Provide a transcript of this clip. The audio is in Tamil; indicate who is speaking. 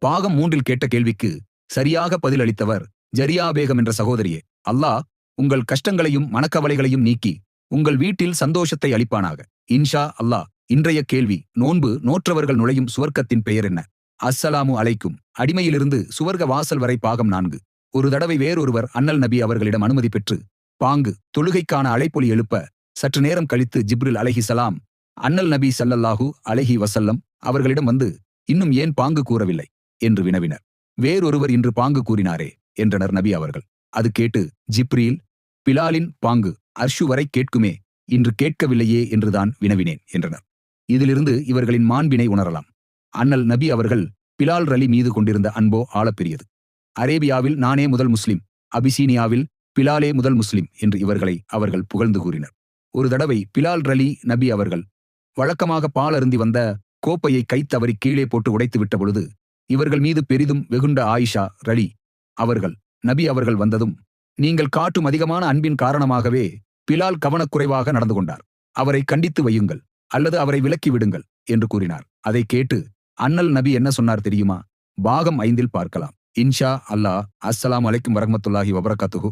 Speaker 1: பாகம் 3 கேட்ட கேள்விக்கு சரியாக பதிலளித்தவர் ஜரியா பேகம் என்ற சகோதரியே. அல்லாஹ் உங்கள் கஷ்டங்களையும் மனக்கவலைகளையும் நீக்கி உங்கள் வீட்டில் சந்தோஷத்தை அளிப்பானாக. இன்ஷா அல்லாஹ். இன்றைய கேள்வி: நோன்பு நோற்றவர்கள் நுழையும் சுவர்க்கத்தின் பெயர் என்ன? அஸ்ஸலாமு அலைக்கும். அடிமையிலிருந்து சுவர்க வாசல் வரை பாகம் 4. ஒரு தடவை வேறொருவர் அண்ணல் நபி அவர்களிடம் அனுமதி பெற்று பாங்கு தொழுகைக்கான அழைப்பொலி எழுப்ப சற்று நேரம் கழித்து ஜிப்ரில் அலைஹிஸ்ஸலாம் அண்ணல் நபி ஸல்லல்லாஹு அலைஹி வஸல்லம் அவர்களிடம் வந்து, இன்னும் ஏன் பாங்கு கூறவில்லை என்று வினவினர். வேறொருவர் இன்று பாங்கு கூறினாரே என்றனர் நபி அவர்கள். அது கேட்டு ஜிப்ரீல், பிலாலின் பாங்கு அர்ஷு வரை கேட்குமே, இன்று கேட்கவில்லையே என்றுதான் வினவினேன் என்றனர். இதிலிருந்து இவர்களின் மாண்பினை உணரலாம். அண்ணல் நபி அவர்கள் பிலால் ரலி மீது கொண்டிருந்த அன்போ ஆழப்பெரியது. அரேபியாவில் நானே முதல் முஸ்லிம், அபிசீனியாவில் பிலாலே முதல் முஸ்லிம் என்று இவர்களை அவர்கள் புகழ்ந்து கூறினர். ஒரு தடவை பிலால் ரலி நபி அவர்கள் வழக்கமாக பால் அருந்தி வந்த கோப்பையை கைத்தவறி கீழே போட்டு உடைத்து விட்ட பொழுது இவர்கள் மீது பெரிதும் வெகுண்ட ஆயிஷா ரலி அவர்கள் நபி அவர்கள் வந்ததும், நீங்கள் காட்டும் அதிகமான அன்பின் காரணமாகவே பிலால் கவனக்குறைவாக நடந்து கொண்டார், அவரை கண்டித்து வையுங்கள் அல்லது அவரை விலக்கி விடுங்கள் என்று கூறினார். அதை கேட்டு அண்ணல் நபி என்ன சொன்னார் தெரியுமா? பாகம் 5 பார்க்கலாம். இன்ஷா அல்லாஹ். அஸ்ஸலாமு அலைக்கும் வரஹ்மத்துல்லாஹி வபரகாத்துஹு.